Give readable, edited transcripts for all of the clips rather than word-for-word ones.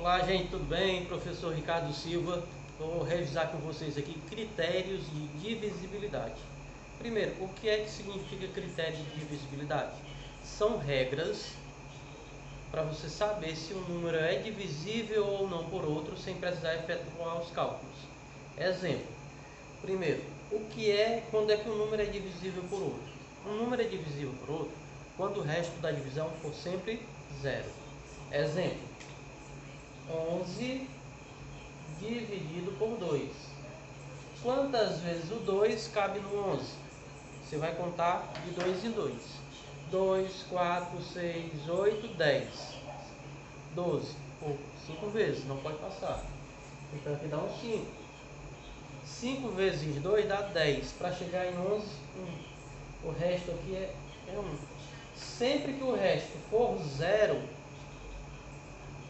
Olá, gente, tudo bem? Professor Ricardo Silva. Vou revisar com vocês aqui critérios de divisibilidade. Primeiro, o que é que significa critério de divisibilidade? São regras para você saber se um número é divisível ou não por outro sem precisar efetuar os cálculos. Exemplo. Primeiro, quando é que um número é divisível por outro? Um número é divisível por outro quando o resto da divisão for sempre zero. Exemplo. 11 dividido por 2. Quantas vezes o 2 cabe no 11? Você vai contar de 2 em 2. 2, 4, 6, 8, 10. 12. 5 vezes, não pode passar. Então aqui dá um 5. 5 vezes 2 dá 10. Para chegar em 11, 1. O resto aqui é 1. Sempre que o resto for 0,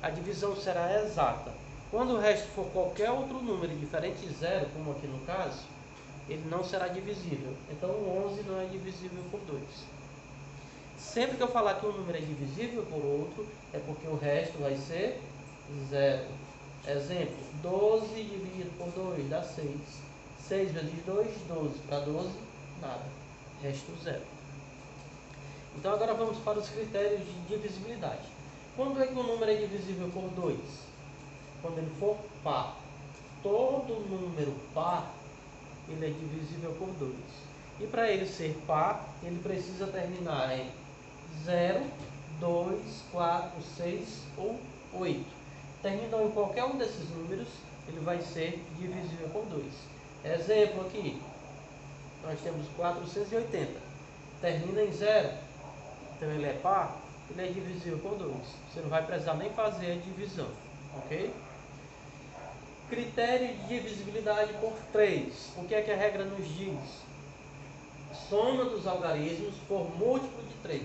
a divisão será exata. Quando o resto for qualquer outro número diferente de 0, como aqui no caso, ele não será divisível. Então o 11 não é divisível por 2. Sempre que eu falar que um número é divisível por outro, é porque o resto vai ser 0. Exemplo, 12 dividido por 2 dá 6. 6 vezes 2, 12. Para 12, nada. Resto 0. Então agora vamos para os critérios de divisibilidade. Quando é que um número é divisível por 2? Quando ele for par. Todo número par, ele é divisível por 2. E para ele ser par, ele precisa terminar em 0, 2, 4, 6 ou 8. Terminou em qualquer um desses números, ele vai ser divisível por 2. Exemplo aqui, nós temos 480. Termina em 0, então ele é par, ele é divisível por 2. Você não vai precisar nem fazer a divisão, ok? Critério de divisibilidade por 3. O que é que a regra nos diz? Soma dos algarismos por múltiplo de 3.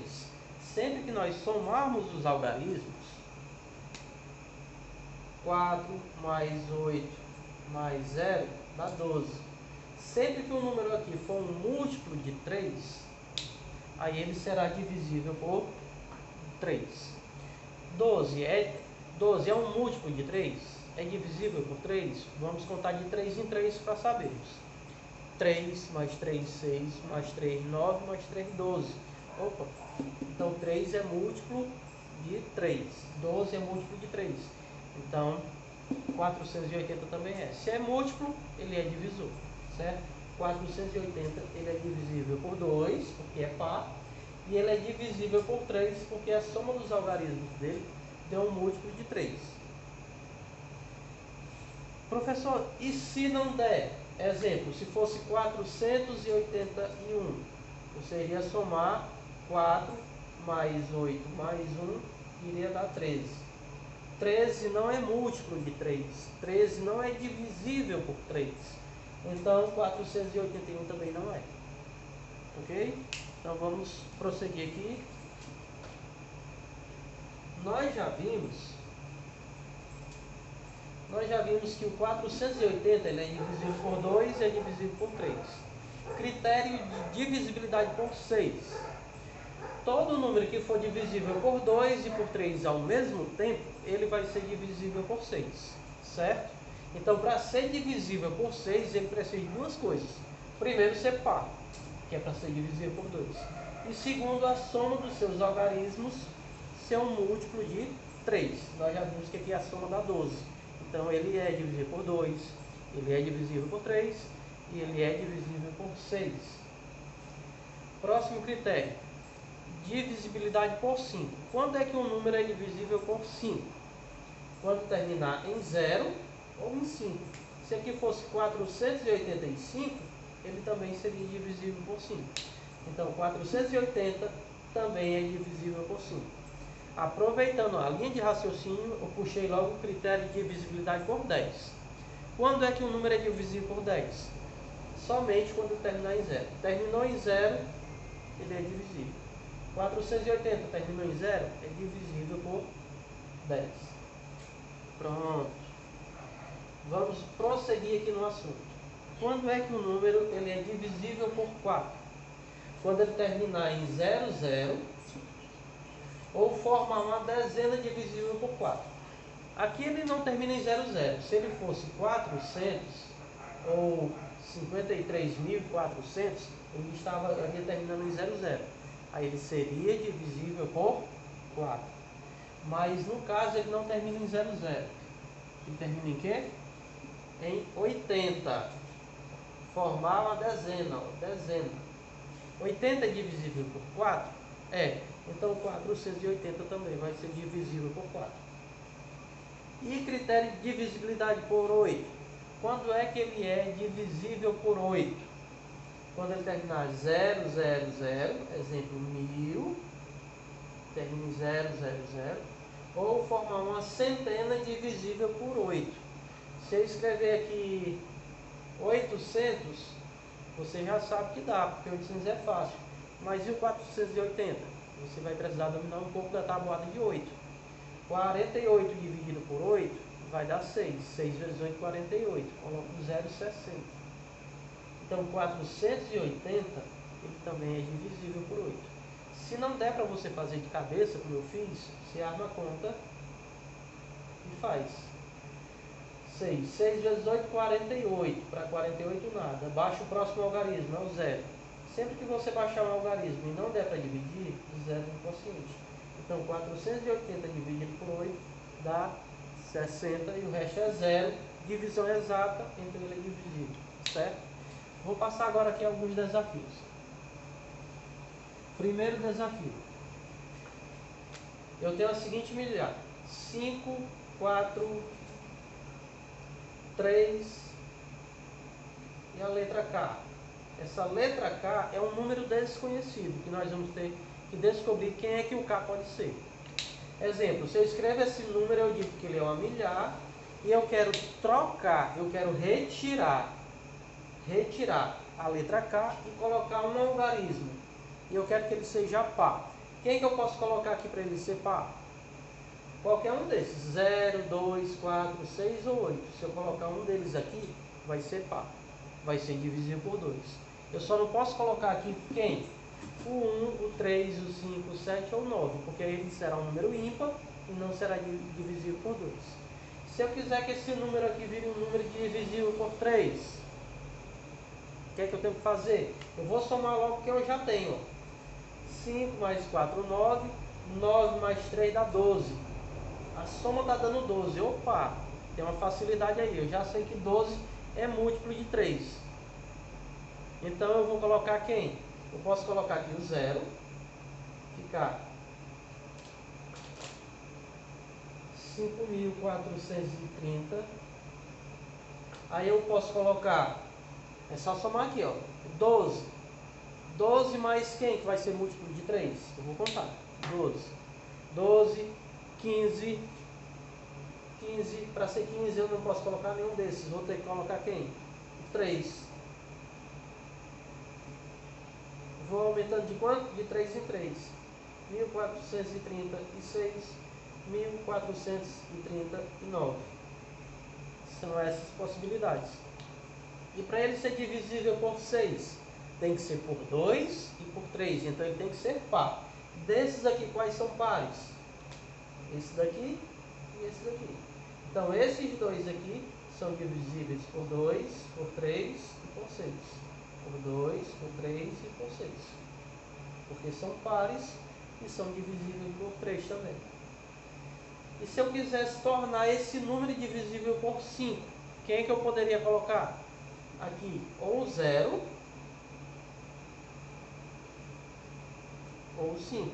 Sempre que nós somarmos os algarismos, 4 mais 8 mais 0 dá 12. Sempre que o número aqui for um múltiplo de 3, aí ele será divisível por 3. 12 é um múltiplo de 3? É divisível por 3? Vamos contar de 3 em 3 para sabermos. 3 mais 3, 6, mais 3, 9, mais 3, 12. Opa! Então 3 é múltiplo de 3. 12 é múltiplo de 3. Então 480 também é. Se é múltiplo, ele é divisor. Certo? 480 ele é divisível por 2, porque é par. E ele é divisível por 3, porque a soma dos algarismos dele deu um múltiplo de 3. Professor, e se não der? Exemplo, se fosse 481, você iria somar 4 mais 8 mais 1, iria dar 13. 13 não é múltiplo de 3. 13 não é divisível por 3. Então 481 também não é. Ok? Então vamos prosseguir aqui. Nós já vimos que o 480 ele é divisível por 2 e é divisível por 3. Critério de divisibilidade por 6. Todo número que for divisível por 2 e por 3 ao mesmo tempo, ele vai ser divisível por 6. Certo? Então, para ser divisível por 6, ele precisa de duas coisas. Primeiro, ser par, que é para ser divisível por 2. E segundo, a soma dos seus algarismos ser um múltiplo de 3. Nós já vimos que aqui a soma dá 12. Então ele é divisível por 2, ele é divisível por 3 e ele é divisível por 6. Próximo critério, divisibilidade por 5. Quando é que um número é divisível por 5? Quando terminar em 0 ou em 5. Se aqui fosse 485, ele também seria divisível por 5. Então 480 também é divisível por 5. Aproveitando a linha de raciocínio, eu puxei logo o critério de divisibilidade por 10. Quando é que um número é divisível por 10? Somente quando terminar em 0. Terminou em 0, ele é divisível. 480 terminou em 0, é divisível por 10. Pronto. Vamos prosseguir aqui no assunto. Quando é que um número ele é divisível por 4? Quando ele terminar em 0, 0, ou formar uma dezena divisível por 4. Aqui ele não termina em 00. Se ele fosse 400 ou 53.400, ele estaria terminando em 00. Aí ele seria divisível por 4. Mas no caso ele não termina em 00. Ele termina em quê? Em 80. Formar uma dezena. Ó, dezena. 80 é divisível por 4? É. Então 480 também vai ser divisível por 4. E critério de divisibilidade por 8. Quando é que ele é divisível por 8? Quando ele terminar 000, exemplo 1000, termina em 000, ou formar uma centena divisível por 8. Se eu escrever aqui 800, você já sabe que dá, porque 800 é fácil. Mas e o 480? Você vai precisar dominar um pouco da tabuada de 8. 48 dividido por 8 vai dar 6. 6 vezes 8, 48. Coloco 0,60. Então 480 ele também é divisível por 8. Se não der para você fazer de cabeça, como eu fiz, você arma a conta e faz. 6. 6 vezes 8, 48. Para 48 nada. Baixa o próximo algarismo, é o 0. Sempre que você baixar um algarismo e não der para dividir, 0 no quociente. Então 480 dividido por 8 dá 60 e o resto é 0. Divisão exata, então ele é divisível. Certo? Vou passar agora aqui alguns desafios. Primeiro desafio. Eu tenho a seguinte milhar. 5, 4, 3 e a letra K. Essa letra K é um número desconhecido que nós vamos ter que descobrir quem é que o K pode ser. Exemplo, se eu escrevo esse número, eu digo que ele é uma milhar e eu quero trocar, eu quero retirar a letra K e colocar um algarismo. E eu quero que ele seja par. Quem que eu posso colocar aqui para ele ser par? Qualquer um desses, 0, 2, 4, 6 ou 8. Se eu colocar um deles aqui, vai ser par. Vai ser divisível por 2. Eu só não posso colocar aqui quem? O 1, o 3, o 5, o 7 ou o 9, porque ele será um número ímpar e não será divisível por 2. Se eu quiser que esse número aqui vire um número divisível por 3, o que é que eu tenho que fazer? Eu vou somar logo o que eu já tenho. 5 mais 4, 9. 9 mais 3 dá 12. A soma está dando 12. Opa, tem uma facilidade aí. Eu já sei que 12 é múltiplo de 3. Então eu vou colocar quem? Eu posso colocar aqui o 0. Ficar 5.430. Aí eu posso colocar, é só somar aqui, ó, 12. 12 mais quem que vai ser múltiplo de 3? Eu vou contar. 12. 12, 15. 15, para ser 15 eu não posso colocar nenhum desses. Vou ter que colocar quem? 3. Vou aumentando de quanto? De 3 em 3. 1.436, 1.439. São essas possibilidades. E para ele ser divisível por 6, tem que ser por 2 e por 3. Então ele tem que ser par. Desses aqui, quais são pares? Esse daqui e esse daqui. Então esses dois aqui são divisíveis por 2, por 3 e por 6. Por 2, por 3 e por 6. Porque são pares e são divisíveis por 3 também. E se eu quisesse tornar esse número divisível por 5, quem é que eu poderia colocar? Aqui, ou 0 ou 5.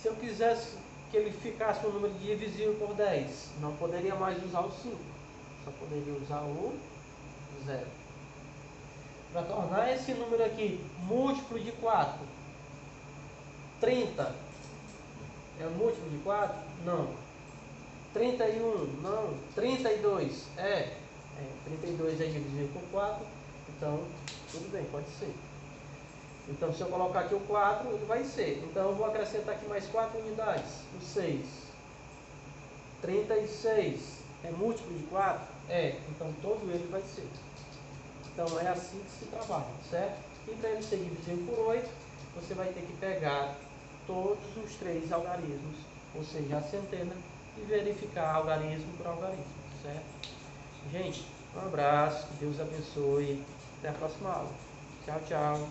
Se eu quisesse que ele ficasse um número divisível por 10, não poderia mais usar o 5. Só poderia usar o 0. Para tornar esse número aqui múltiplo de 4, 30 é múltiplo de 4? Não. 31? Não. 32? 32 é divisível por 4, então tudo bem, pode ser. Então se eu colocar aqui o 4, ele vai ser. Então eu vou acrescentar aqui mais 4 unidades, o 6. 36 é múltiplo de 4? Então todo ele vai ser. Então é assim que se trabalha, certo? E para ele ser divisível por 8, você vai ter que pegar todos os 3 algarismos ou seja, a centena, e verificar algarismo por algarismo, certo? Gente, um abraço, que Deus abençoe, até a próxima aula. Tchau, tchau.